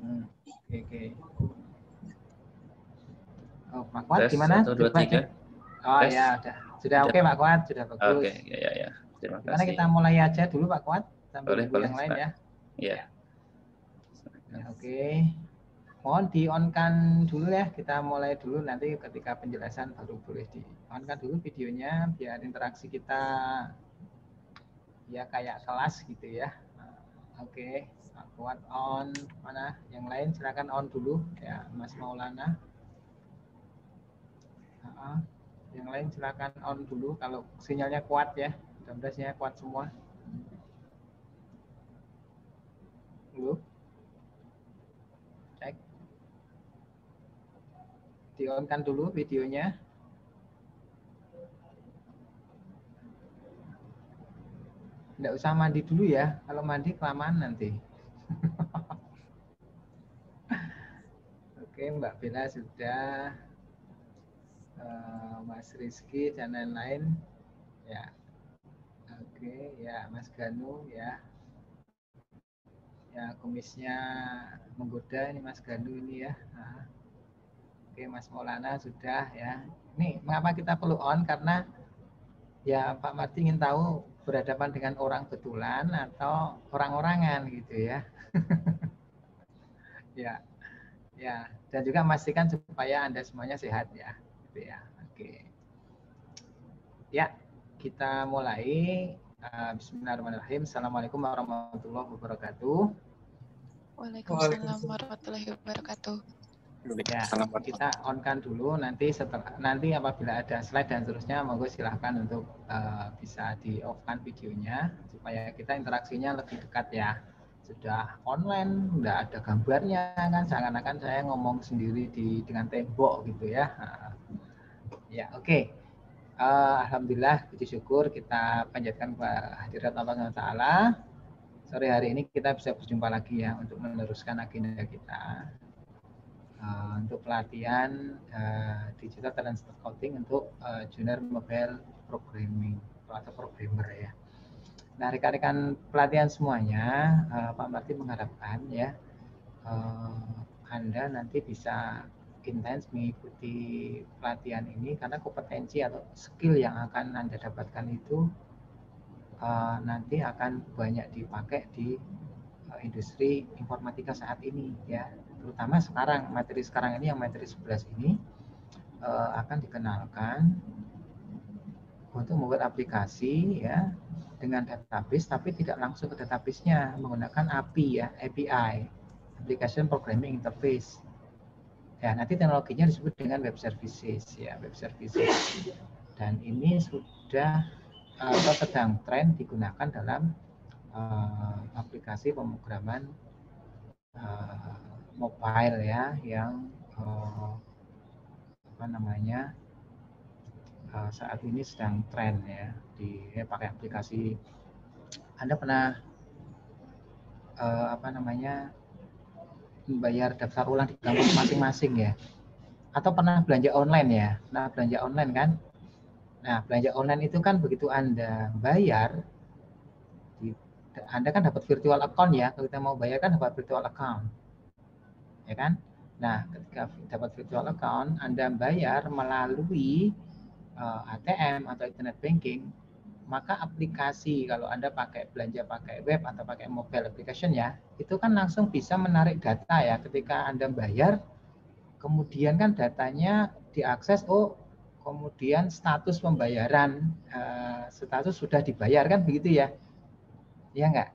Oke. Oh, Pak Kuat gimana? 1, 2, 3. Oh ya, sudah oke Pak Kuat, sudah bagus. Oke, ya. Terima Gimana kasih. kita mulai aja dulu Pak Kuat, sambil Boleh, yang lain Pak. ya. Ya. Oke. Mohon di-on-kan dulu ya, kita mulai dulu, nanti ketika penjelasan baru boleh di-on-kan dulu videonya, biar interaksi kita ya kayak kelas gitu ya. Oke, Pak Kuat on, mana? Yang lain silakan on dulu ya, Mas Maulana. Yang lain silakan on dulu kalau sinyalnya kuat ya, mudah-mudahan sinyalnya kuat semua. Dulu. Cek. Di-on-kan dulu videonya. Nggak usah mandi dulu ya, kalau mandi kelamaan nanti. Oke, Mbak Bella sudah, Mas Rizky dan lain-lain. Ya, oke, ya Mas Ganu ya. Ya, kumisnya menggoda ini Mas Ganu ini ya. Oke, Mas Maulana sudah ya. Ini mengapa kita perlu on? Karena ya Pak Marti ingin tahu berhadapan dengan orang betulan atau orang-orangan gitu ya. Ya, dan juga memastikan supaya Anda semuanya sehat ya. Gitu ya. Oke. Ya, kita mulai. Bismillahirrahmanirrahim. Assalamualaikum warahmatullahi wabarakatuh. Waalaikumsalam warahmatullahi wabarakatuh. Ya, kita on-kan dulu, nanti apabila ada slide dan seterusnya, monggo silahkan untuk bisa di-off-kan videonya supaya kita interaksinya lebih dekat ya. Sudah online, udah ada gambarnya kan, seakan-akan saya ngomong sendiri dengan tembok gitu ya. Ya, oke. Alhamdulillah, puji syukur kita panjatkan kehadirat Allah SWT. Sore hari ini kita bisa berjumpa lagi ya untuk meneruskan agenda kita. Untuk pelatihan digital talent scouting untuk junior mobile programming atau programmer ya. Nah, rekan-rekan pelatihan semuanya, Pak Marti mengharapkan ya Anda nanti bisa intens mengikuti pelatihan ini karena kompetensi atau skill yang akan Anda dapatkan itu nanti akan banyak dipakai di industri informatika saat ini ya. Terutama sekarang, materi sekarang ini yang materi 11 ini akan dikenalkan untuk membuat aplikasi ya dengan database tapi tidak langsung ke database-nya, menggunakan API ya, API, Application Programming Interface. Ya, nanti teknologinya disebut dengan web services ya, web services. Dan ini sudah atau sedang tren digunakan dalam aplikasi pemrograman mobile ya, yang saat ini sedang tren ya, pakai aplikasi. Anda pernah membayar daftar ulang di kampus masing-masing ya, atau pernah belanja online ya? Nah, belanja online kan? Nah, belanja online itu kan begitu Anda bayar, Anda kan dapat virtual account ya. Kalau kita mau bayar kan dapat virtual account, ya kan? Nah, ketika dapat virtual account, Anda bayar melalui ATM atau internet banking, maka aplikasi kalau Anda belanja pakai web atau pakai mobile application ya, itu kan langsung bisa menarik data ya. Ketika Anda bayar, kemudian kan datanya diakses, kemudian status pembayaran, status sudah dibayar kan begitu ya? Ya enggak?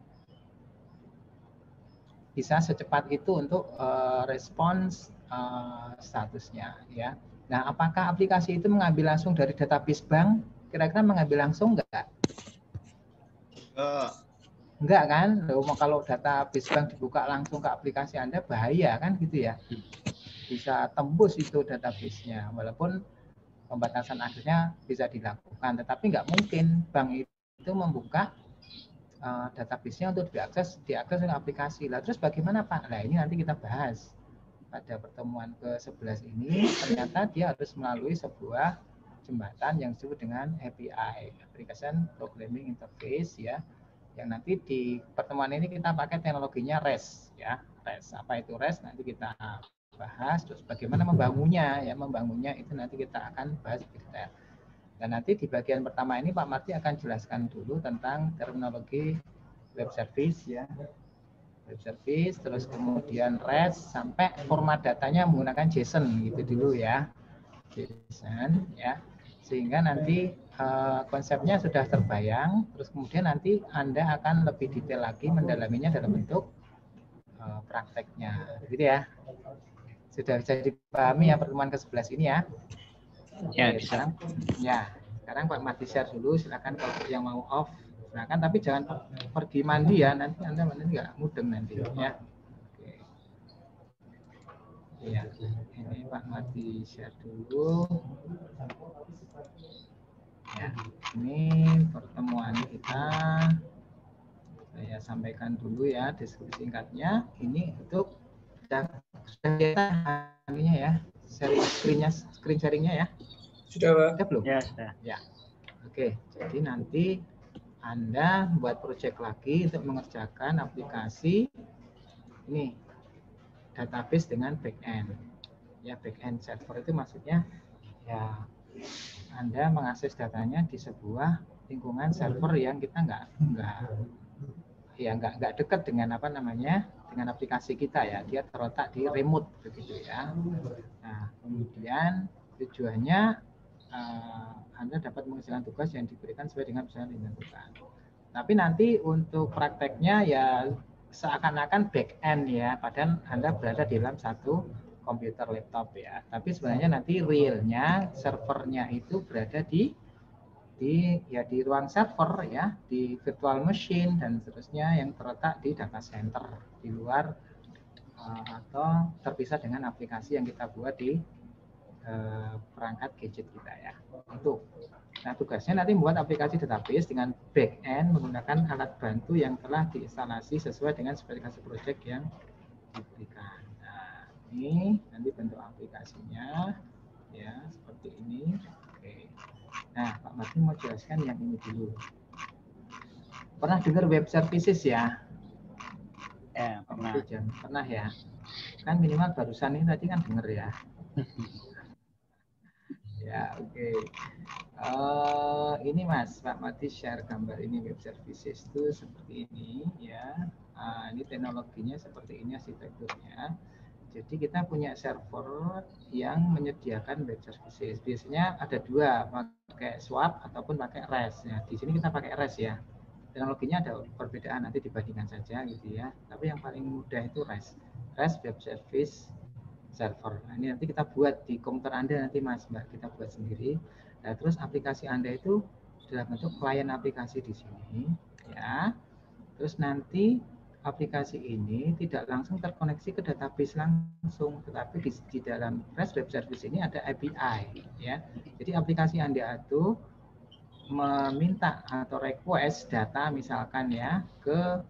Bisa secepat itu untuk respons statusnya ya. Nah, apakah aplikasi itu mengambil langsung dari database bank? Kira-kira mengambil langsung enggak? Enggak kan? Kalau database bank dibuka langsung ke aplikasi Anda, bahaya kan gitu ya. Bisa tembus itu database-nya, walaupun pembatasan akhirnya bisa dilakukan, tetapi nggak mungkin bank itu membuka database-nya untuk diakses oleh aplikasi. Lah terus bagaimana Pak? Nah, ini nanti kita bahas pada pertemuan ke-11 ini. Ternyata dia harus melalui sebuah jembatan yang disebut dengan API, Application Programming Interface ya. Yang nanti di pertemuan ini kita pakai teknologinya REST ya, REST. Apa itu REST? Nanti kita bahas. Terus bagaimana membangunnya, ya membangunnya itu nanti kita akan bahas detail. Dan nanti di bagian pertama ini Pak Marty akan jelaskan dulu tentang terminologi web service, ya. Web service, terus kemudian REST sampai format datanya menggunakan JSON gitu dulu ya. JSON ya. Sehingga nanti konsepnya sudah terbayang, terus kemudian nanti Anda akan lebih detail lagi mendalaminya dalam bentuk prakteknya, gitu ya. Sudah bisa dipahami ya pertemuan ke-11 ini ya? Ya, Oke, bisa. Sekarang Pak Marty share dulu, silakan kalau yang mau off, silakan, tapi jangan pergi mandi ya, nanti Anda nggak mudeng nanti ya. Oke. Ya, ini Pak Marty share dulu. Ya, ini pertemuan kita. Saya sampaikan dulu ya deskripsi singkatnya. Ini untuk sudah lihat ya, screen sharingnya ya. Sudah, Pak. Belum? Ya, sudah. Ya. Oke, jadi nanti Anda buat project lagi untuk mengerjakan aplikasi ini database dengan backend. Ya, backend server itu maksudnya ya Anda mengakses datanya di sebuah lingkungan server yang kita nggak dekat dengan dengan aplikasi kita ya, dia terletak di remote begitu ya. Nah, kemudian tujuannya Anda dapat mengerjakan tugas yang diberikan sesuai dengan pesanan yang ditentukan. Tapi nanti untuk prakteknya ya seakan-akan back end ya, padahal Anda berada di dalam satu komputer laptop ya. Tapi sebenarnya nanti realnya servernya itu berada di ruang server ya, di virtual machine dan seterusnya yang terletak di data center di luar atau terpisah dengan aplikasi yang kita buat di perangkat gadget kita ya. Nah, tugasnya nanti membuat aplikasi database dengan back end menggunakan alat bantu yang telah diinstalasi sesuai dengan spesifikasi project yang diberikan. Nah, ini nanti bentuk aplikasinya ya seperti ini. Oke. Nah, Pak Marty mau jelaskan yang ini dulu. Pernah dengar web services ya? Ya, pernah. Pernah ya? Kan minimal barusan ini tadi kan dengar ya? Ya, oke. Ini Mas, Pak Marty share gambar ini web services itu seperti ini ya. Ini teknologinya seperti ini, arsitekturnya. Jadi kita punya server yang menyediakan web services. Biasanya ada dua, pakai SWAP ataupun pakai REST. Ya, di sini kita pakai REST ya. Teknologinya ada perbedaan, nanti dibandingkan saja gitu ya. Tapi yang paling mudah itu REST. REST Web Service Server. Nah, ini nanti kita buat di komputer Anda nanti Mas, Mbak, kita buat sendiri. Nah, terus aplikasi Anda itu dalam bentuk klien aplikasi di sini ya. Terus nanti aplikasi ini tidak langsung terkoneksi ke database langsung, tetapi di dalam REST Web Service ini ada API ya. Jadi aplikasi Anda itu meminta atau request data misalkan ya ke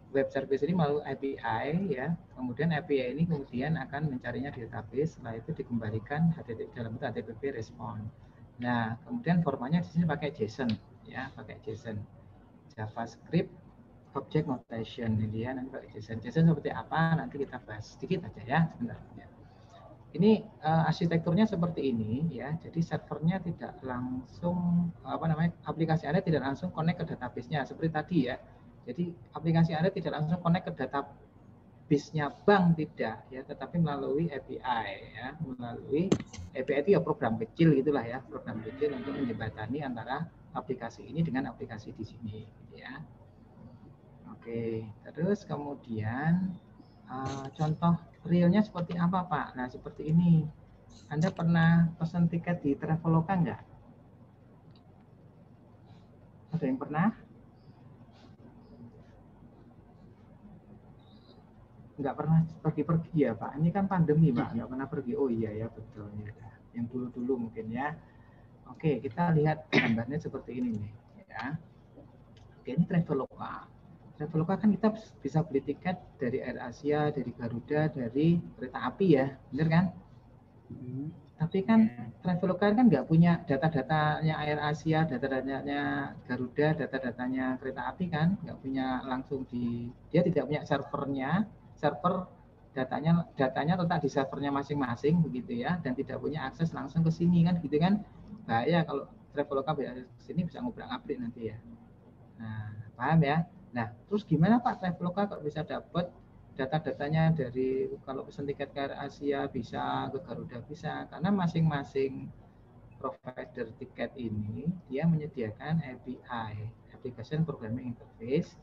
web service ini melalui API ya. Kemudian API ini kemudian akan mencarinya di database, setelah itu dikembalikan dalam bentuk HTTP respon. Nah, kemudian formatnya di sini pakai JSON ya, pakai JSON. JavaScript Object Notation ini ya, nanti pakai JSON. JSON seperti apa nanti kita bahas sedikit aja ya, sebentar. Ini arsitekturnya seperti ini ya. Jadi servernya tidak langsung aplikasi Anda tidak langsung connect ke database-nya seperti tadi ya. Jadi aplikasi Anda tidak langsung connect ke database-nya bank tidak ya, tetapi melalui API ya. Melalui API itu ya program kecil gitulah ya, program kecil untuk menjembatani antara aplikasi ini dengan aplikasi di sini ya. Oke, terus kemudian contoh realnya seperti apa Pak? Nah seperti ini. Anda pernah pesan tiket di Traveloka enggak? Ada yang pernah? Enggak pernah pergi-pergi ya Pak? Ini kan pandemi Pak, enggak pernah pergi. Oh iya ya betul. Yang dulu-dulu mungkin ya. Oke, kita lihat gambarnya seperti ini nih ya. Oke, ini Traveloka. Traveloka kan kita bisa beli tiket dari AirAsia, dari Garuda, dari kereta api ya, benar kan? Tapi kan Traveloka kan nggak punya data-datanya Air Asia, data-datanya Garuda, data-datanya kereta api kan, nggak punya langsung dia tidak punya server datanya letak di servernya masing-masing begitu ya, dan tidak punya akses langsung ke sini kan, gitu kan. Bahaya kalau Traveloka bisa ke sini bisa ngobrak-ngabrik nanti ya. Nah, paham ya? Nah, terus gimana Pak Traveloka kok bisa dapat data-datanya dari kalau pesen tiket ke Asia bisa, ke Garuda bisa, karena masing-masing provider tiket ini dia menyediakan API, Application Programming Interface,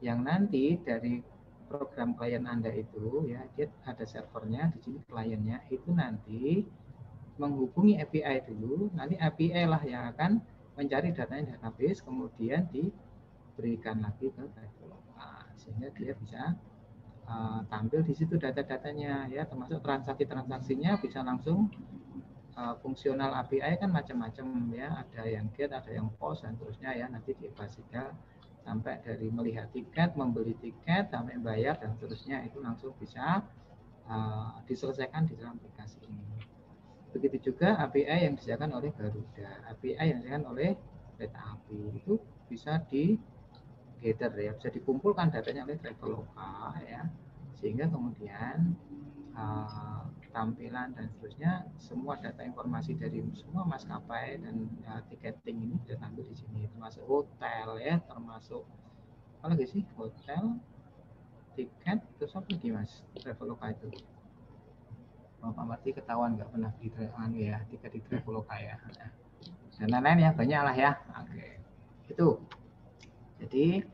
yang nanti dari program klien Anda itu ya, dia ada servernya di sini, kliennya itu nanti menghubungi API dulu, nanti API lah yang akan mencari datanya database, kemudian diberikan lagi ke Traveloka sehingga dia bisa tampil di situ data-datanya ya, termasuk transaksi-transaksinya bisa langsung fungsional API kan macam-macam ya, ada yang get, ada yang post dan terusnya ya, nanti dioperasikan sampai dari melihat tiket, membeli tiket sampai bayar dan seterusnya itu langsung bisa diselesaikan di dalam aplikasi ini. Begitu juga API yang disediakan oleh Garuda, API yang disediakan oleh kereta api itu bisa di gather ya, bisa dikumpulkan datanya oleh Traveloka ya, sehingga kemudian tampilan dan seterusnya semua data informasi dari semua maskapai dan tiketing ini bisa tampil di sini, termasuk hotel ya, termasuk apa lagi sih, hotel, tiket, terus apa lagi Mas Traveloka itu? Pak Marti ketahuan nggak pernah di ya, tiket di Traveloka ya, dan lain-lain ya, banyak lah ya. Oke, itu jadi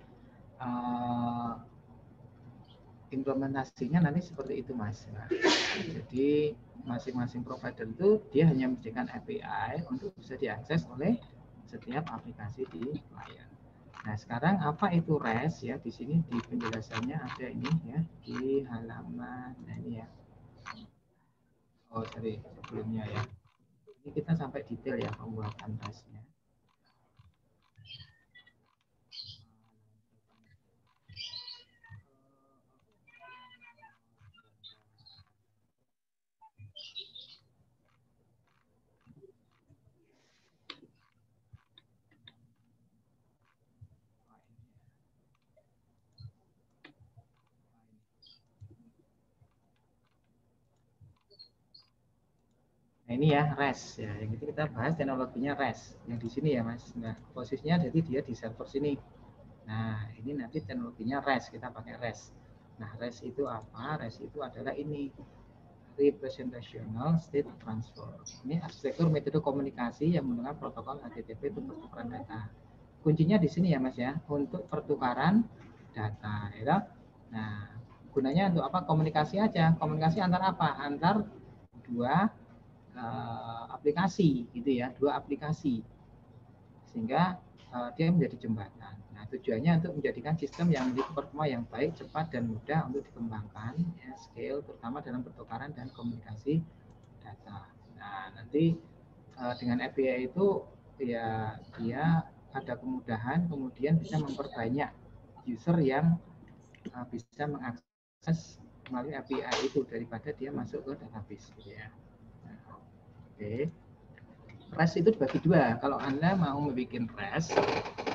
implementasinya nanti seperti itu Mas. Nah, jadi masing-masing provider itu dia hanya menyediakan API untuk bisa diakses oleh setiap aplikasi di klien. Nah sekarang apa itu REST ya, di sini di penjelasannya ada ini ya, di halaman, nah ini ya, oh sorry sebelumnya ya, ini kita sampai detail ya pembuatan REST-nya. Nah ini ya REST ya, yang itu kita bahas teknologinya REST yang di sini ya Mas. Nah posisinya jadi dia di server sini. Nah ini nanti teknologinya REST, kita pakai REST. Nah REST itu apa? REST itu adalah ini, Representational State Transfer. Ini arsitektur metode komunikasi yang menggunakan protokol HTTP untuk pertukaran data. Kuncinya di sini ya Mas ya, untuk pertukaran data ya. Nah gunanya untuk apa? Komunikasi aja. Komunikasi antar apa? Antar dua aplikasi gitu ya, dua aplikasi, sehingga dia menjadi jembatan. Nah tujuannya untuk menjadikan sistem yang memiliki performa yang baik, cepat dan mudah untuk dikembangkan ya, scale terutama dalam pertukaran dan komunikasi data. Nah nanti dengan API itu ya dia ada kemudahan, kemudian bisa memperbanyak user yang bisa mengakses melalui API itu daripada dia masuk ke database gitu ya. Oke. REST itu dibagi dua. Kalau Anda mau membuat REST,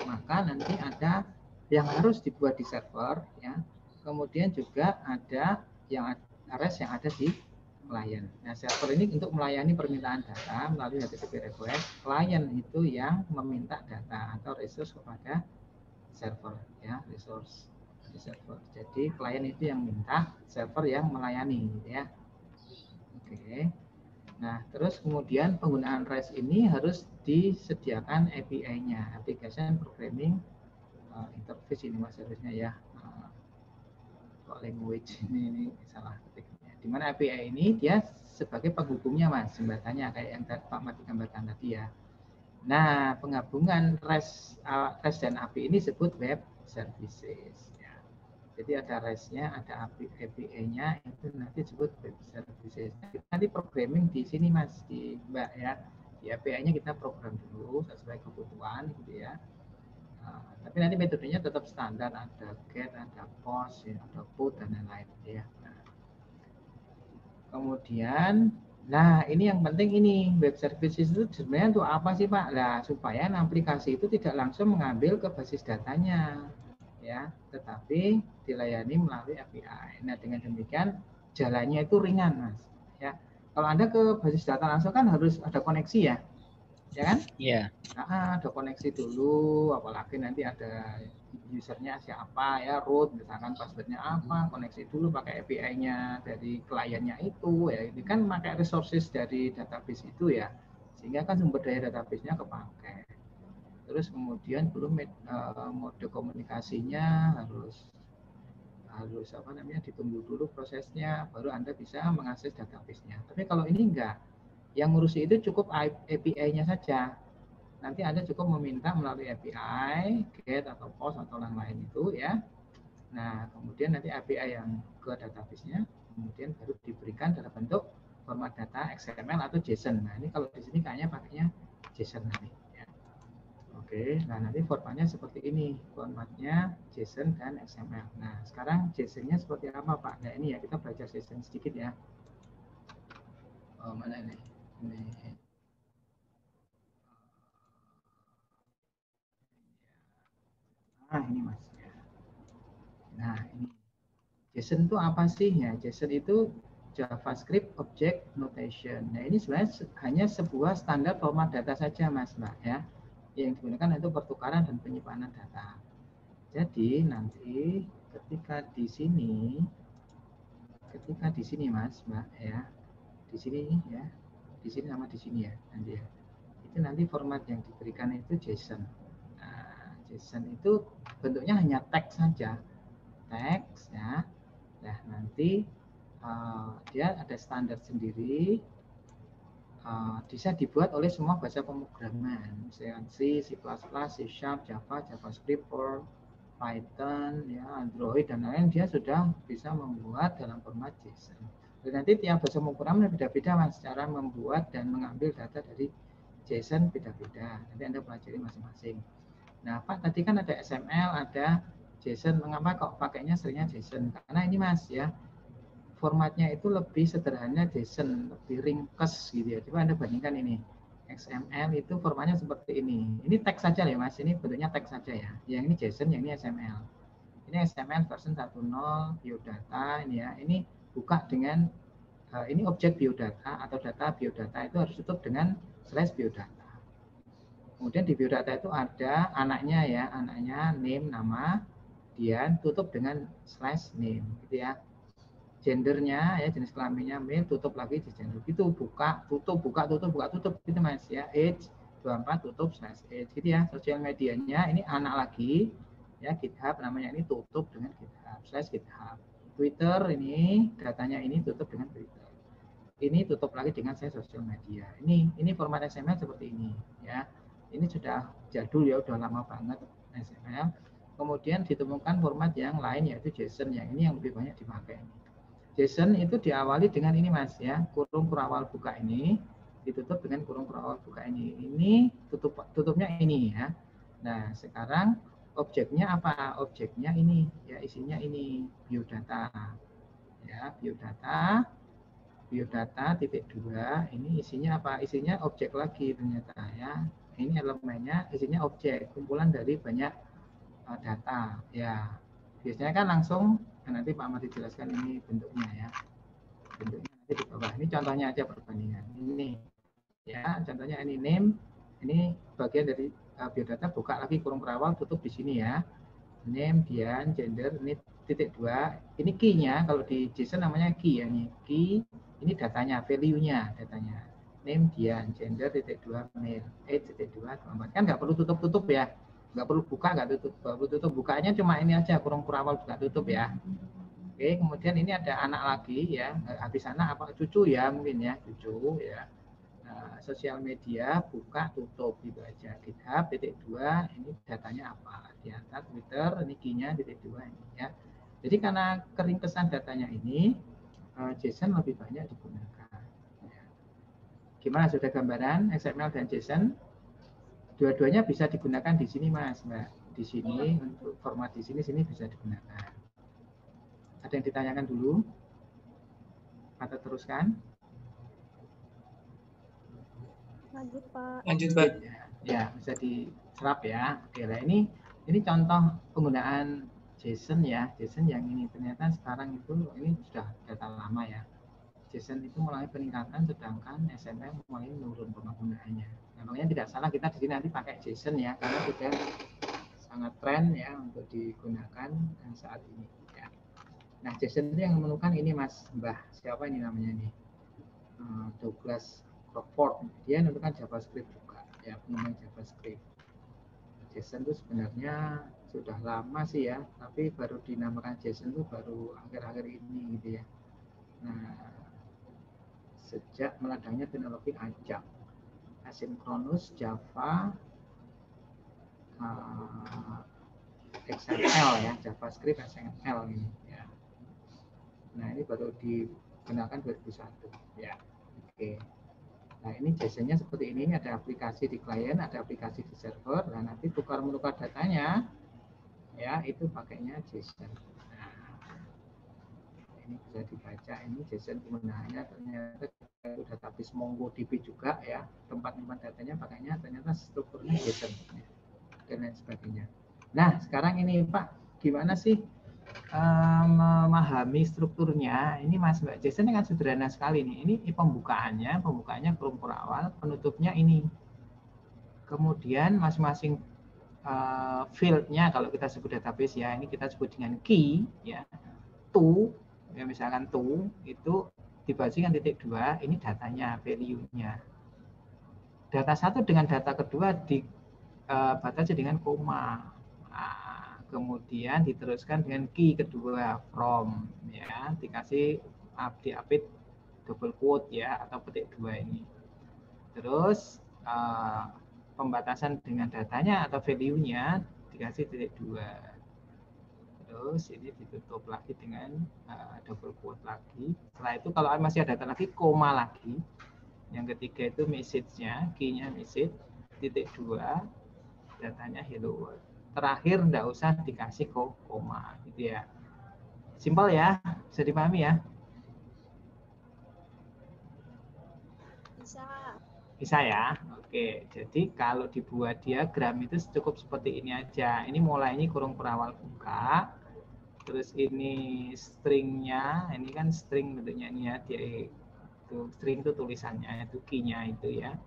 maka nanti ada yang harus dibuat di server, ya. Kemudian juga ada yang REST yang ada di klien. Nah, server ini untuk melayani permintaan data melalui HTTP request. Klien itu yang meminta data atau resource kepada server, ya, resource di server. Jadi klien itu yang minta, server yang melayani, ya. Oke. Nah, terus kemudian penggunaan REST ini harus disediakan API-nya, Application Programming Interface ini Mas harusnya ya. Kok language ini salah ketiknya. Di mana API ini dia sebagai penghubungnya Mas, jembatannya kayak yang Pak Mati gambarkan tadi ya. Nah, penggabungan REST dan API ini disebut web services. Jadi ada REST-nya, ada API-nya, itu nanti disebut web services. Nanti programming di sini Mas, di Mbak ya. Di API-nya kita program dulu sesuai kebutuhan gitu ya. Tapi nanti metodenya tetap standar, ada get, ada post, ya, ada put dan lain-lain gitu ya. Kemudian Nah, ini yang penting ini, web services itu sebenarnya untuk apa sih Pak? Nah, supaya aplikasi itu tidak langsung mengambil ke basis datanya, ya, tetapi dilayani melalui API. Nah, dengan demikian jalannya itu ringan, Mas. Ya, kalau Anda ke basis data langsung kan harus ada koneksi ya, ya kan? Iya. Nah, ada koneksi dulu, apalagi nanti ada usernya siapa ya, root, misalkan passwordnya apa, koneksi dulu pakai API-nya dari kliennya itu ya, ini kan pakai resources dari database itu ya, sehingga kan sumber daya database-nya kepakai. Terus kemudian belum mode komunikasinya harus apa namanya, ditunggu dulu prosesnya, baru Anda bisa mengakses database-nya. Tapi kalau ini enggak, yang ngurusi itu cukup API-nya saja. Nanti Anda cukup meminta melalui API, GET atau POST atau yang lain itu ya. Nah, kemudian nanti API yang ke database-nya, kemudian baru diberikan dalam bentuk format data XML atau JSON. Nah, ini kalau di sini kayaknya pakainya JSON nanti. Ya. Oke, nah nanti formatnya seperti ini, formatnya JSON dan XML. Nah, sekarang JSON-nya seperti apa Pak? Nah, ini ya kita belajar JSON sedikit ya. Oh, mana ini? Ini. Nah, ini Mas. Nah, ini JSON itu apa sih ya? JSON itu JavaScript Object Notation. Nah, ini sebenarnya hanya sebuah standar format data saja, Mas, Mbak, ya. Yang digunakan untuk pertukaran dan penyimpanan data. Jadi, nanti ketika di sini, Mas, Mbak, ya. Di sini ya. Di sini sama di sini ya, nanti ya. Itu nanti format yang diberikan itu JSON. Nah, JSON itu bentuknya hanya teks saja. Teks ya. Nah, nanti dia ada standar sendiri, bisa dibuat oleh semua bahasa pemrograman, misalnya C, C++, C Sharp, Java, JavaScript, Perl, Python, ya, Android dan lain-lain, dia sudah bisa membuat dalam format JSON. Dan nanti tiap bahasa pemrograman beda-beda Mas, cara membuat dan mengambil data dari JSON beda-beda. Nanti Anda pelajari masing-masing. Nah, Pak, tadi kan ada XML, ada JSON. Mengapa kok pakainya seringnya JSON? Karena ini Mas ya, formatnya itu lebih sederhana JSON, lebih ringkes gitu ya. Coba Anda bandingkan ini. XML itu formatnya seperti ini. Ini teks saja ya Mas, ini bentuknya teks saja ya. Yang ini JSON, yang ini XML. Ini XML version 1.0 biodata ini ya. Ini buka dengan ini objek biodata atau data biodata itu harus tutup dengan /biodata. Kemudian di biodata itu ada anaknya ya, anaknya name nama, kemudian tutup dengan /name gitu ya. Gendernya ya, jenis kelaminnya male, tutup lagi di gender. Itu buka, tutup, buka, tutup, buka, tutup gitu Mas ya. Age 24 tutup /age gitu ya. Sosial medianya ini anak lagi ya, GitHub namanya, ini tutup dengan GitHub /GitHub. Twitter ini datanya ini tutup dengan Twitter. Ini tutup lagi dengan saya sosial media. Ini format XML seperti ini ya. Ini sudah jadul ya, udah lama banget XML. Kemudian ditemukan format yang lain yaitu JSON, yang ini yang lebih banyak dipakai. JSON itu diawali dengan ini Mas ya, kurung kurawal buka ini ditutup dengan kurung kurawal buka ini. Ini tutupnya ini ya. Nah, sekarang objeknya apa? Objeknya ini ya, isinya ini biodata. Ya, biodata titik 2, ini isinya apa? Isinya objek lagi ternyata ya. Ini elemennya isinya objek, kumpulan dari banyak data ya. Biasanya kan langsung, nanti Pak Ahmad dijelaskan ini bentuknya ya. Bentuknya nanti di bawah. Ini contohnya aja perbandingan. Ini ya, contohnya ini name, ini bagian dari biodata, buka lagi kurung perawal, tutup di sini ya. Name, Dian, gender, ini titik 2. Ini key-nya, kalau di JSON namanya key ya, ini key, ini datanya, value-nya, datanya. Name, Dian, gender, titik 2, male, age, titik 2, 24. Kan nggak perlu tutup-tutup ya. Nggak perlu buka, nggak perlu tutup. Bukanya cuma ini aja, kurung perawal, buka tutup ya. Oke, kemudian ini ada anak lagi ya. Habis anak apa? Cucu ya mungkin ya, cucu ya. Nah, sosial media buka tutup gitu aja. GitHub titik 2, ini datanya apa? Di atas Twitter, ini key-nya titik 2 ini ya. Jadi karena keringkesan datanya ini, JSON lebih banyak digunakan. Gimana, sudah gambaran XML dan JSON? Dua-duanya bisa digunakan di sini Mas, Mbak. Di sini untuk format di sini bisa digunakan. Ada yang ditanyakan dulu? Atau teruskan? Lanjut, Pak. Lanjut, Pak. Ya, bisa diserap ya. Oke, nah ini contoh penggunaan JSON ya. JSON yang ini ternyata sekarang itu ini sudah data lama ya. JSON itu mulai peningkatan, sedangkan XML mulai menurun penggunaannya. Nah, makanya tidak salah kita di sini nanti pakai JSON ya, karena sudah sangat tren ya untuk digunakan saat ini. Ya. Nah, JSON itu yang menemukan ini Mas Mbah, siapa ini namanya nih? Douglas Crawford. Dia menemukan JavaScript juga, ya pengembang JavaScript. JSON itu sebenarnya sudah lama sih ya, tapi baru dinamakan JSON itu baru akhir-akhir ini gitu ya. Nah, sejak meledaknya teknologi Ajax, Asynchronous Java, XML ya, JavaScript XML ini ya. Nah, ini baru digunakan 2001 ya. Oke. Nah, ini JSON-nya seperti ini ada aplikasi di klien, ada aplikasi di server. Nah, nanti tukar menukar datanya ya, itu pakainya JSON. Nah, ini bisa dibaca, ini JSON penggunaannya ternyata itu database MongoDB juga ya, tempat datanya pakainya ternyata strukturnya JSON ya, dan lain sebagainya. Nah, sekarang ini Pak, gimana sih memahami strukturnya? Ini Mas Mbak, JSON kan sederhana sekali nih. Ini pembukaannya kurung awal, penutupnya ini. Kemudian masing-masing field-nya kalau kita sebut database ya, ini kita sebut dengan key ya. To ya, misalkan to itu dibandingkan titik 2, ini datanya, value-nya. Data satu dengan data kedua dibatasi dengan koma. Nah, kemudian diteruskan dengan key kedua, from ya, dikasih diapit double quote ya, atau petik 2 ini. Terus pembatasan dengan datanya atau value-nya dikasih titik 2. Terus ini ditutup lagi dengan double quote lagi. Setelah itu kalau masih ada data lagi, koma lagi. Yang ketiga itu message-nya, key-nya message, titik 2, datanya hello world. Terakhir enggak usah dikasih koma gitu ya. Simpel ya, bisa dipahami ya? Bisa. Bisa ya? Oke, jadi kalau dibuat diagram itu cukup seperti ini aja. Ini mulainya kurung perawal buka. Terus ini stringnya, ini kan string bentuknya ini ya, itu string itu tulisannya, itu key-nya itu ya,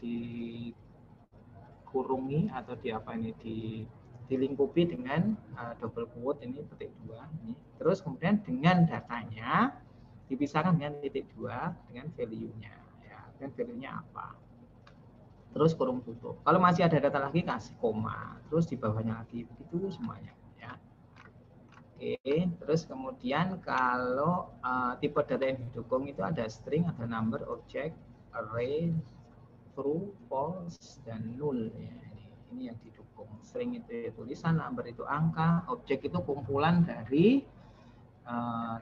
dikurungi atau di apa ini, dilingkupi dengan double quote ini petik 2 ini. Terus kemudian dengan datanya dipisahkan dengan titik 2 dengan value-nya ya, dan value-nya apa. Terus kurung tutup. Kalau masih ada data lagi kasih koma, terus di bawahnya lagi, begitu semuanya ya. Oke, terus kemudian kalau tipe data yang didukung itu ada string, ada number, object, array, true, false, dan null ya. Ini yang didukung. String itu tulisan, number itu angka, object itu kumpulan dari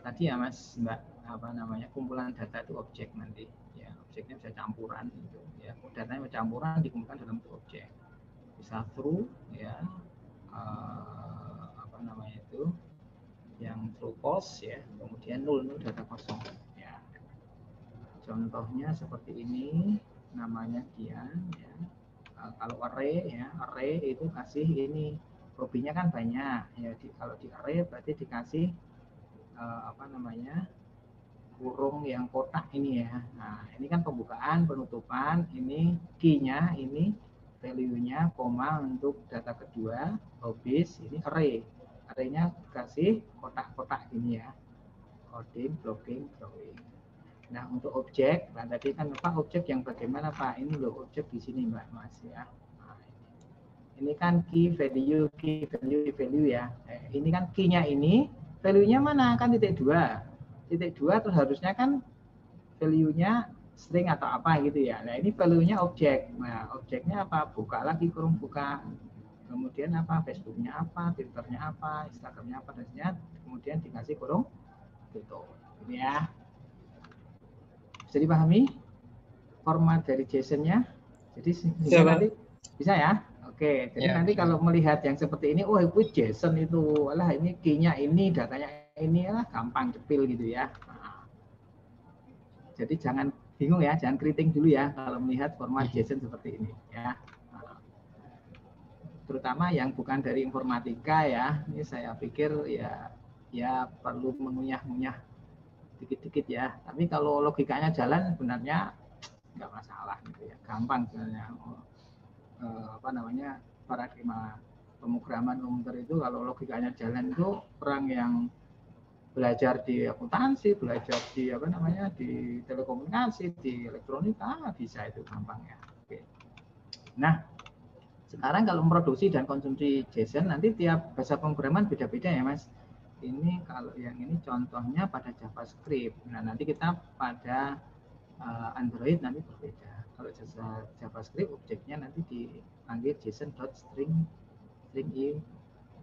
tadi ya Mas Mbak, apa namanya, kumpulan data itu objek nanti ya, objeknya bisa campuran gitu ya, datanya campuran dikumpulkan dalam objek, bisa true ya, apa namanya itu yang true false ya, kemudian null data kosong ya. Contohnya seperti ini, namanya Kian ya. Kalau array ya, array itu kasih ini hobinya kan banyak ya, kalau di array berarti dikasih apa namanya, kurung yang kotak ini ya. Nah, ini kan pembukaan, penutupan, ini key-nya, ini value-nya, koma untuk data kedua, habis ini array. Array-nya dikasih kotak-kotak ini ya. Coding, blocking, drawing. Nah, untuk objek, nah tadi kan Pak objek yang bagaimana Pak? Ini loh objek di sini Mbak Mas ya. Nah, ini kan key value ya. Ini kan key-nya ini, value-nya mana? Kan titik 2. Titik 2 terus harusnya kan value-nya string atau apa gitu ya. Nah, ini value-nya objek. Nah, objeknya apa? Buka lagi, kurung buka. Kemudian apa? Facebook-nya apa? Twitter-nya apa? Instagram-nya apa? Dan kemudian dikasih kurung tutup. Ini ya. Bisa dipahami format dari JSON-nya? Jadi ya, nanti bisa ya? Oke, jadi ya, nanti kalau melihat yang seperti ini, oh itu JSON itu, alah ini key-nya ini, datanya ini, lah gampang cepil gitu ya. Nah, jadi jangan bingung ya, jangan keriting dulu ya kalau melihat format JSON seperti ini ya. Terutama yang bukan dari informatika ya, ini saya pikir ya perlu mengunyah-ngunyah dikit-dikit ya. Tapi kalau logikanya jalan sebenarnya nggak masalah gitu ya, gampang sebenarnya. Paradigma pemrograman komputer itu kalau logikanya jalan itu orang yang belajar di akuntansi, belajar di di telekomunikasi, di elektronika bisa itu gampang ya. Oke. Nah, sekarang kalau memproduksi dan konsumsi JSON nanti tiap bahasa pemrograman beda-beda ya Mas. Ini kalau yang ini contohnya pada JavaScript. Nah, nanti kita pada Android nanti berbeda. Kalau JavaScript objeknya nanti dipanggil JSON.string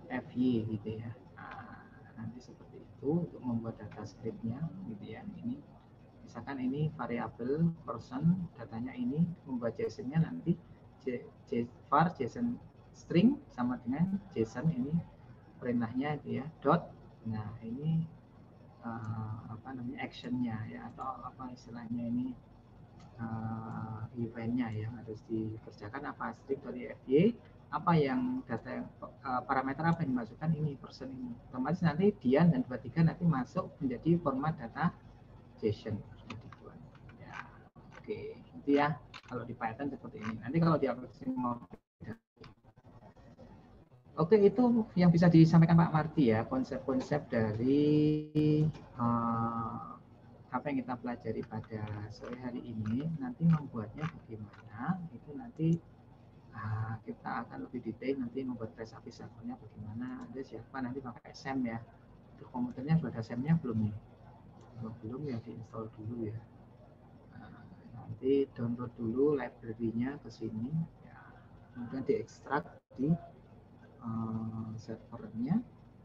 ify gitu ya. Nah, nanti seperti itu untuk membuat data scriptnya gitu ya. Ini misalkan ini variabel person, datanya ini, membuat JSON-nya nanti var JSON string sama dengan JSON ini perintahnya itu ya dot. Nah ini actionnya ya, atau apa istilahnya ini eventnya yang harus dikerjakan apa string dari fy, apa yang data parameter apa yang dimasukkan ini person ini, otomatis nanti Dian dan 23 nanti masuk menjadi format data JSON ya. Oke, itu ya kalau di Python seperti ini. Nanti kalau di aplikasi mau oke, itu yang bisa disampaikan Pak Marty ya, konsep-konsep dari apa yang kita pelajari pada sore hari ini. Nanti membuatnya bagaimana, itu nanti kita akan lebih detail nanti membuat REST API servernya bagaimana. Ada siapa nanti pakai SAM ya. Untuk komputernya sudah ada SAM-nya belum nih? Belum ya, diinstal dulu ya. Nanti download dulu library-nya ke sini ya. Kemudian diekstrak di servernya,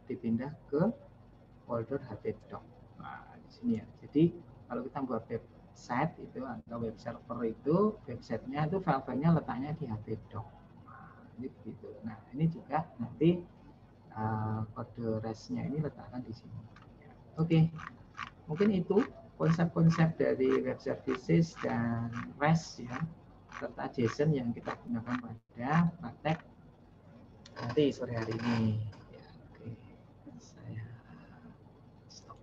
dipindah ke folder htdoc. Nah, di sini ya. Jadi kalau kita buat website itu atau web server itu, websitenya itu file-filenya letaknya di htdoc. Nah, ini begitu. Nah, ini juga nanti kode REST-nya ini letakkan di sini. Ya. Oke, mungkin itu konsep-konsep dari web services dan REST ya, serta JSON yang kita gunakan pada praktek nanti sore hari ini. Ya, oke, saya stop.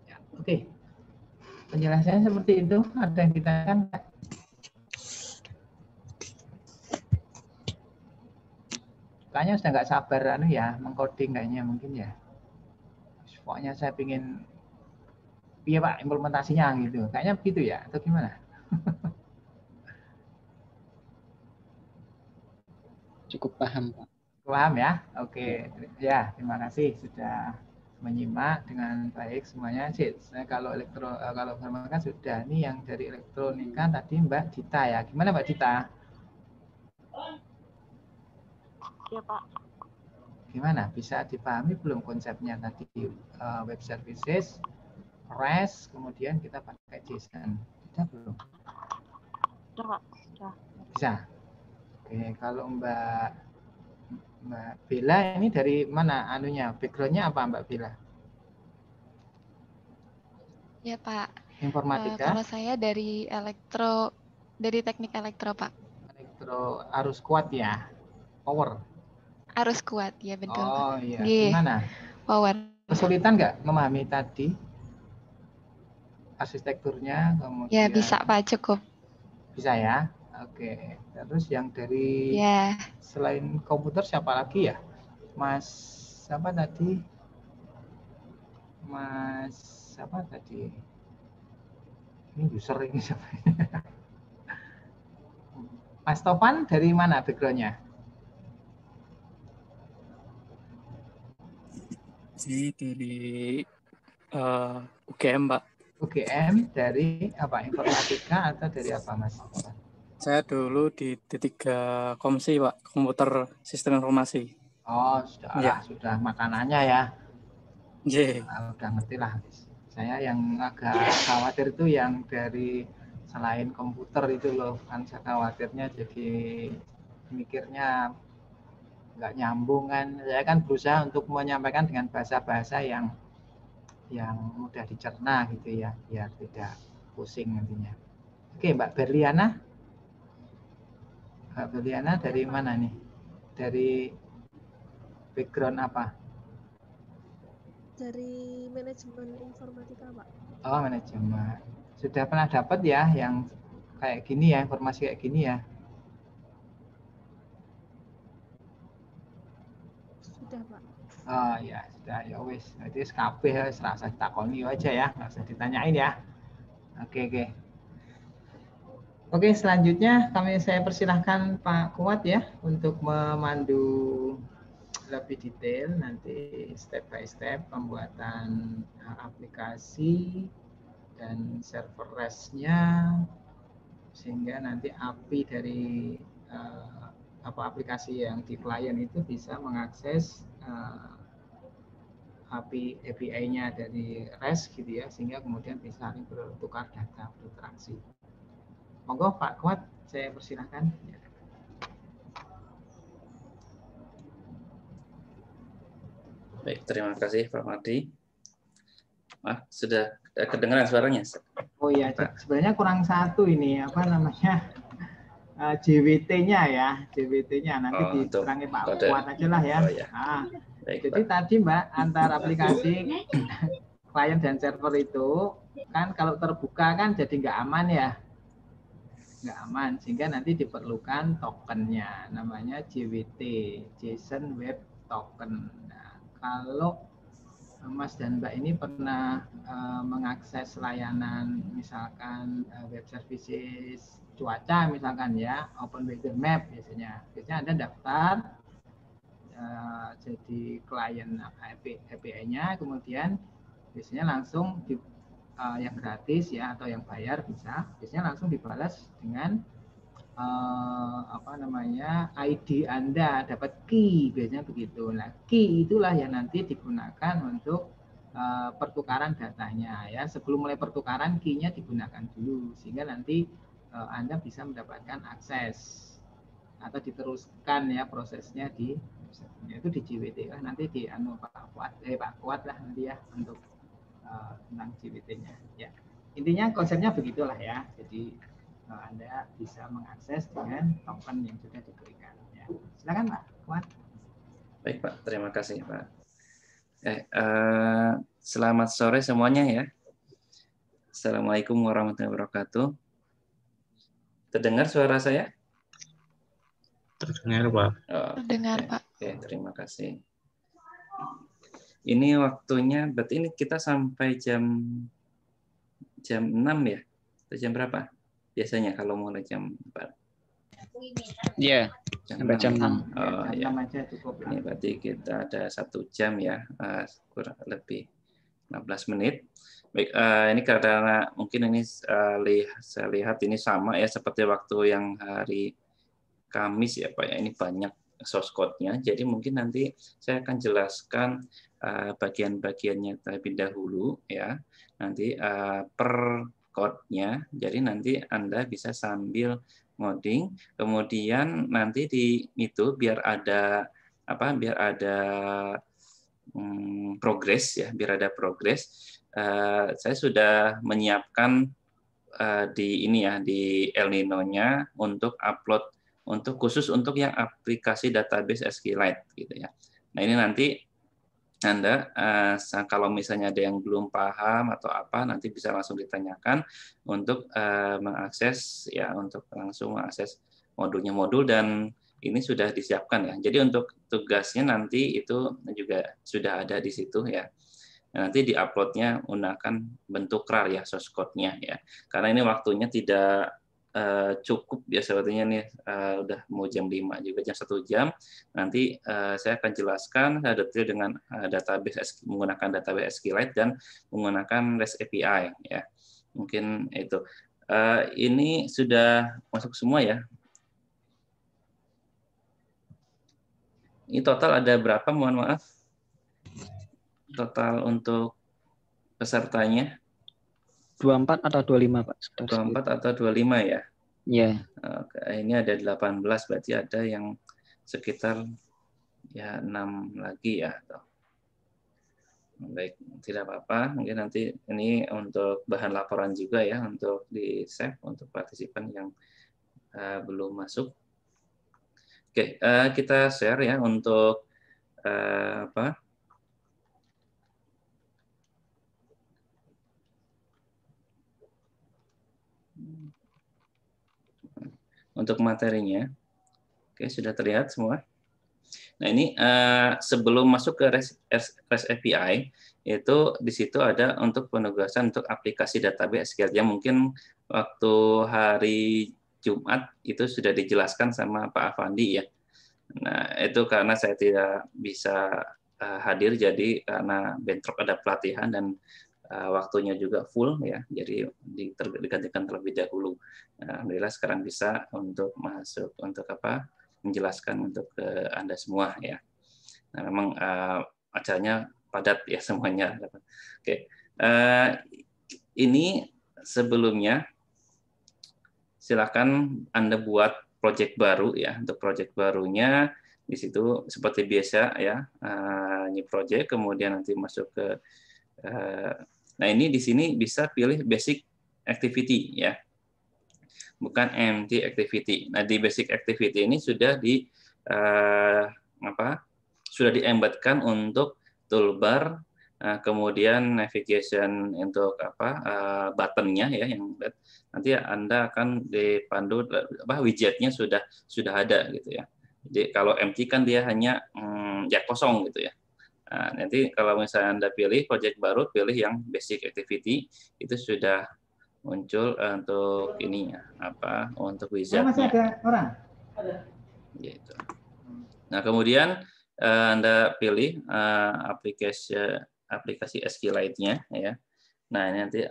Ya, oke. Penjelasannya seperti itu. Ada yang ditanyakan? Kayaknya sudah nggak sabar ya mengcoding kayaknya mungkin ya. Pokoknya saya pingin, iya Pak implementasinya gitu. Kayaknya begitu ya atau gimana? Cukup paham Pak. Paham ya? Oke. Ya, terima kasih sudah menyimak dengan baik semuanya. Saya kalau informatika sudah. Ini yang dari elektronika tadi Mbak Dita ya. Gimana Mbak Dita? Ya Pak. Gimana? Bisa dipahami belum konsepnya tadi web services, REST, kemudian kita pakai JSON. Bisa belum? Sudah Pak. Sudah. Bisa. Oke, kalau Mbak Bella ini dari mana anunya? Backgroundnya apa Mbak Bella? Ya Pak. Informatika. Kalau saya dari teknik elektro Pak. Elektro arus kuat ya, power. Arus kuat ya betul. Oh iya. Gih. Gimana? Power. Kesulitan nggak memahami tadi arsitekturnya kemudian? Ya bisa Pak, cukup. Bisa ya. Oke. Terus yang dari selain komputer siapa lagi ya? Mas siapa tadi? Mas siapa tadi? Ini user ini siapa? Mas Tovan dari mana backgroundnya? Dari UGM Pak. UGM dari apa? Informatika atau dari apa Mas? Saya dulu di D3 Komsi Pak, komputer sistem informasi. Oh sudah ya. Sudah makanannya ya. Udah ngerti lah. Saya yang agak khawatir itu yang dari selain komputer itu loh, kan saya khawatirnya jadi mikirnya nggak nyambung kan. Saya kan berusaha untuk menyampaikan dengan bahasa-bahasa yang mudah dicerna gitu ya, biar tidak pusing nantinya. Oke, Mbak Berliana. Mbak Berliana dari mana nih? Dari background apa? Dari manajemen informatika, Pak. Oh, manajemen. Sudah pernah dapat ya yang kayak gini ya, informasi kayak gini ya? Sudah, Pak. Oh ya, sudah ya wis. Berarti SKP ya, serasa takoni aja ya, nggak usah ditanyain ya. Oke. Oke, selanjutnya saya persilahkan Pak Kuat ya untuk memandu lebih detail nanti step by step pembuatan aplikasi dan server REST-nya sehingga nanti API dari aplikasi yang di klien itu bisa mengakses API-nya dari REST gitu ya, sehingga kemudian bisa saling bertukar data, berinteraksi. Monggo Pak Kuat, saya persilahkan. Baik, terima kasih Pak Mardi. Sudah kedengaran suaranya? Oh iya, sebenarnya kurang satu ini, apa namanya, JWT-nya ya, JWT-nya nanti dikurangi Pak Kuat aja lah ya. Oh, ya. Nah, baik, jadi Pak. tadi Mbak, antar aplikasi klien dan server itu, kan kalau terbuka kan jadi nggak aman ya. Nggak aman, sehingga nanti diperlukan tokennya, namanya JWT, JSON Web Token. Nah, kalau Mas dan Mbak ini pernah mengakses layanan misalkan web services cuaca misalkan ya, Open Weather Map biasanya Anda daftar jadi klien API-nya, kemudian biasanya langsung yang gratis ya atau yang bayar biasanya langsung dibalas dengan ID Anda, dapat key biasanya begitu. Nah, key itulah yang nanti digunakan untuk pertukaran datanya ya. Sebelum mulai pertukaran, key-nya digunakan dulu sehingga nanti Anda bisa mendapatkan akses atau diteruskan ya prosesnya itu di JWT lah, nanti di Pak Kuat lah nanti ya untuk tentang JWT-nya ya. Intinya konsepnya begitulah ya. Jadi Anda bisa mengakses dengan token yang sudah diberikan. Ya. Silakan Pak Kuat. Baik Pak, terima kasih Pak. Selamat sore semuanya ya. Assalamualaikum warahmatullahi wabarakatuh. Terdengar suara saya? Terdengar Pak. Terdengar Pak. Oke, terima kasih. Ini waktunya, berarti ini kita sampai jam 6 ya? Atau jam berapa? Biasanya kalau mulai jam 4. Iya, sampai jam 6. Oh, jam 6 ya. aja cukup lah. Ini berarti kita ada 1 jam ya, kurang lebih 16 menit. Baik, ini karena mungkin ini saya lihat ini sama ya seperti waktu yang hari Kamis ya Pak ya, ini banyak source code-nya. Jadi mungkin nanti saya akan jelaskan bagian-bagiannya terlebih dahulu ya. Nanti per code-nya. Jadi nanti Anda bisa sambil ngoding, kemudian nanti di itu biar ada progres ya, biar ada progres. Saya sudah menyiapkan di ini ya, di El Nino-nya untuk upload khusus untuk yang aplikasi database SQLite gitu ya. Nah, ini nanti Anda kalau misalnya ada yang belum paham atau apa, nanti bisa langsung ditanyakan untuk mengakses ya, untuk langsung mengakses modul dan ini sudah disiapkan ya. Jadi untuk tugasnya nanti itu juga sudah ada di situ ya. Nanti di-upload-nya menggunakan bentuk RAR ya, source code-nya ya. Karena ini waktunya tidak cukup ya sebetulnya nih, udah mau jam 5 juga, jam 1 jam. Nanti saya akan jelaskan detail dengan menggunakan database SQLite dan menggunakan REST API ya. Mungkin itu. Ini sudah masuk semua ya. Ini total ada berapa, mohon maaf? Total untuk pesertanya? 24 atau 25, Pak? 24 atau 25 ya? Iya. Oke, ini ada 18, berarti ada yang sekitar ya 6 lagi ya. Baik, tidak apa-apa. Mungkin nanti ini untuk bahan laporan juga ya, untuk di-save untuk partisipan yang belum masuk. Oke, kita share ya untuk apa? Untuk materinya. Oke, sudah terlihat semua. Nah, ini sebelum masuk ke REST API, itu di situ ada untuk penugasan untuk aplikasi database SQL yang mungkin waktu hari Jumat itu sudah dijelaskan sama Pak Afandi ya. Nah, itu karena saya tidak bisa hadir, jadi karena bentrok ada pelatihan dan waktunya juga full ya, jadi digantikan terlebih dahulu. Alhamdulillah sekarang bisa untuk masuk untuk apa? Menjelaskan untuk ke Anda semua ya. Nah, memang acaranya padat ya semuanya. Oke, ini sebelumnya silakan Anda buat project baru ya. Untuk project barunya di situ seperti biasa ya, new project, kemudian nanti masuk ke nah ini di sini bisa pilih basic activity ya, bukan empty activity. Nah di basic activity ini sudah sudah di-embedkan untuk toolbar, kemudian navigation untuk buttonnya ya, yang nanti Anda akan dipandu widgetnya sudah ada gitu ya. Jadi kalau empty kan dia hanya ya kosong gitu ya. Nah, nanti kalau misalnya Anda pilih project baru, pilih yang basic activity, itu sudah muncul untuk ininya untuk wizardnya. Masih ada orang? Gitu. Nah kemudian Anda pilih aplikasi SQLite-nya ya. Nah ini nanti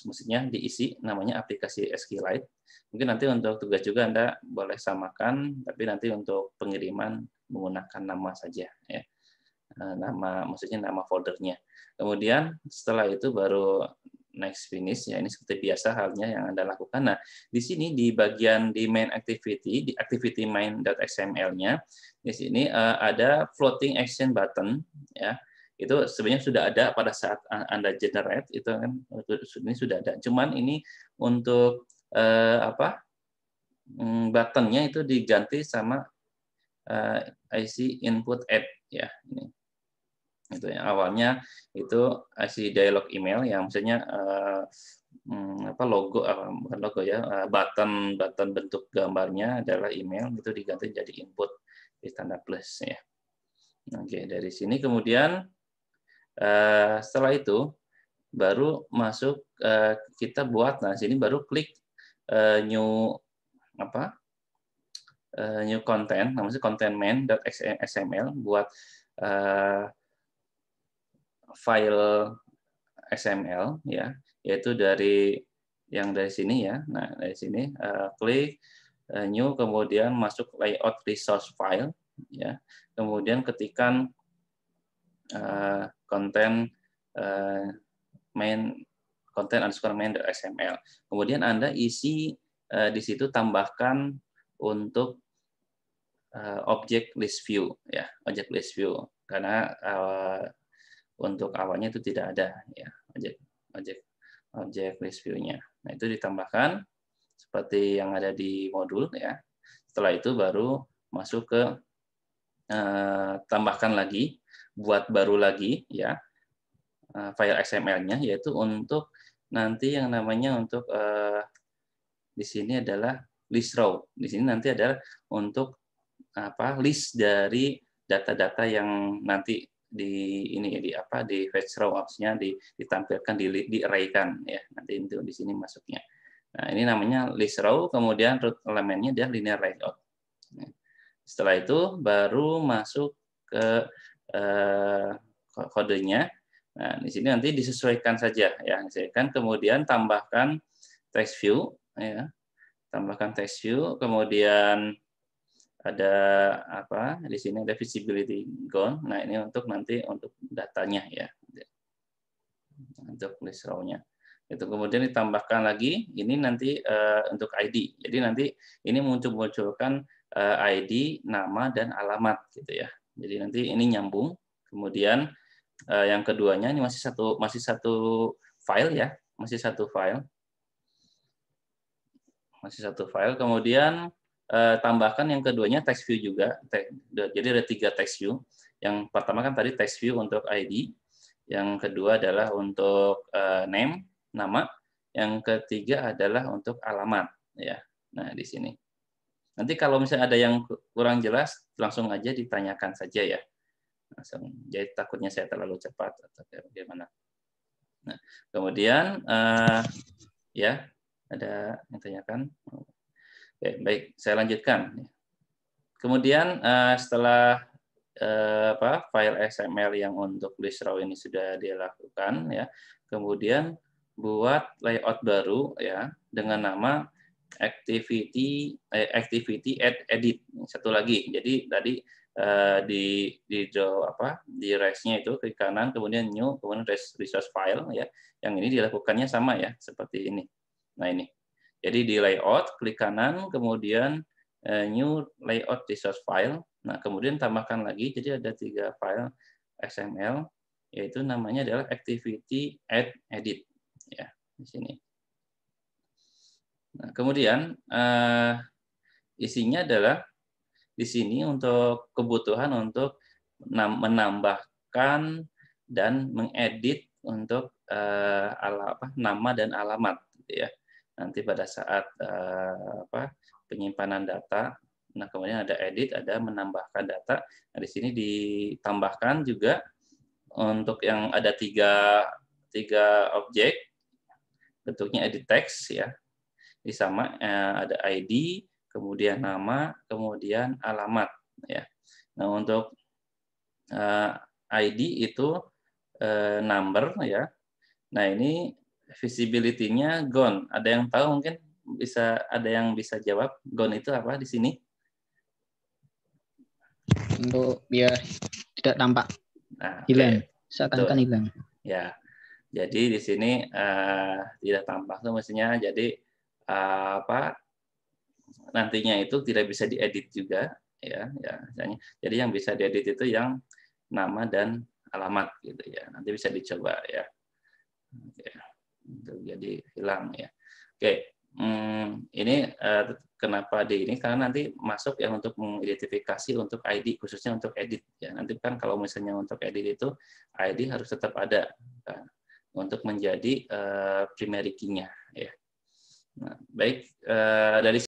mestinya diisi namanya aplikasi SQLite. Mungkin nanti untuk tugas juga Anda boleh samakan, tapi nanti untuk pengiriman menggunakan nama saja ya. Maksudnya nama foldernya. Kemudian setelah itu baru next finish ya, ini seperti biasa halnya yang Anda lakukan. Nah, di sini di bagian di main activity, di activity main.xml-nya, di sini ada floating action button ya. Itu sebenarnya sudah ada pada saat Anda generate, itu kan ini sudah ada. Cuman ini untuk buttonnya itu diganti sama IC input add ya ini. Itu yang awalnya itu IC dialog email yang maksudnya logo bukan logo ya, button bentuk gambarnya adalah email, itu diganti jadi input di tanda plus ya. Oke, dari sini kemudian setelah itu baru masuk kita buat, nah sini baru klik new new content, namanya content main.xml buat file XML ya, yaitu dari sini ya. Nah, dari sini klik new, kemudian masuk layout resource file ya. Kemudian ketikkan konten main.xml. Kemudian Anda isi di situ, tambahkan untuk object list view ya, object list view, karena untuk awalnya itu tidak ada ya object list view-nya. Nah, itu ditambahkan seperti yang ada di modul ya. Setelah itu baru masuk ke tambahkan lagi, buat baru lagi ya file XML-nya, yaitu untuk nanti yang namanya untuk di sini adalah list row. Di sini nanti adalah untuk list dari data-data yang nanti di fetch row, maksudnya ditampilkan di array-kan ya, nanti itu di sini masuknya. Nah, ini namanya list row, kemudian root elemennya dia linear layout. Setelah itu baru masuk ke kodenya. Nah, di sini nanti disesuaikan saja ya, disesuaikan, kemudian tambahkan text view ya. Tambahkan text view, kemudian ada di sini ada visibility gone. Nah, ini untuk nanti untuk datanya ya, untuk list row-nya. Itu kemudian ditambahkan lagi ini nanti untuk ID. Jadi nanti ini munculkan ID, nama dan alamat gitu ya. Jadi nanti ini nyambung. Kemudian yang keduanya ini masih satu file ya, masih satu file. Kemudian tambahkan yang keduanya text view juga. Jadi ada 3 text view. Yang pertama kan tadi text view untuk ID, yang kedua adalah untuk name, nama, yang ketiga adalah untuk alamat ya. Nah, di sini. Nanti kalau misalnya ada yang kurang jelas, langsung aja ditanyakan saja ya. Langsung. Jadi takutnya saya terlalu cepat atau bagaimana. Nah, kemudian ya ada yang tanyakan. Oke, baik, saya lanjutkan. Kemudian setelah file XML yang untuk list row ini sudah dilakukan ya, kemudian buat layout baru ya dengan nama activity edit. Satu lagi. Jadi tadi di draw di res-nya itu klik kanan, kemudian new, kemudian resource file ya. Yang ini dilakukannya sama ya, seperti ini. Nah, ini. Jadi di layout klik kanan, kemudian new layout resource file. Nah, kemudian tambahkan lagi, jadi ada 3 file XML, yaitu namanya adalah activity edit ya, di sini. Nah, kemudian isinya adalah di sini untuk kebutuhan untuk menambahkan dan mengedit untuk nama dan alamat, gitu ya. Nanti pada saat penyimpanan data, nah kemudian ada edit, ada menambahkan data. Nah, di sini ditambahkan juga untuk yang ada tiga objek, bentuknya edit text ya. Sama ada ID, kemudian nama, kemudian alamat ya. Nah, untuk ID itu number ya. Nah, ini visibility-nya gone. Ada yang tahu mungkin ada yang bisa jawab gone itu apa di sini? Untuk biar tidak tampak. Nah, Hilang. okay. Seakan-akan hilang. Ya. Jadi di sini tidak tampak itu mestinya jadi nantinya itu tidak bisa diedit juga ya misalnya. Jadi yang bisa diedit itu yang nama dan alamat gitu ya. Nanti bisa dicoba ya. Oke. Jadi hilang ya. Oke. Ini kenapa di ini karena nanti masuk ya untuk mengidentifikasi untuk ID, khususnya untuk edit ya. Nanti kan kalau misalnya untuk edit itu ID harus tetap ada kan, untuk menjadi primary key-nya ya. Nah, baik dari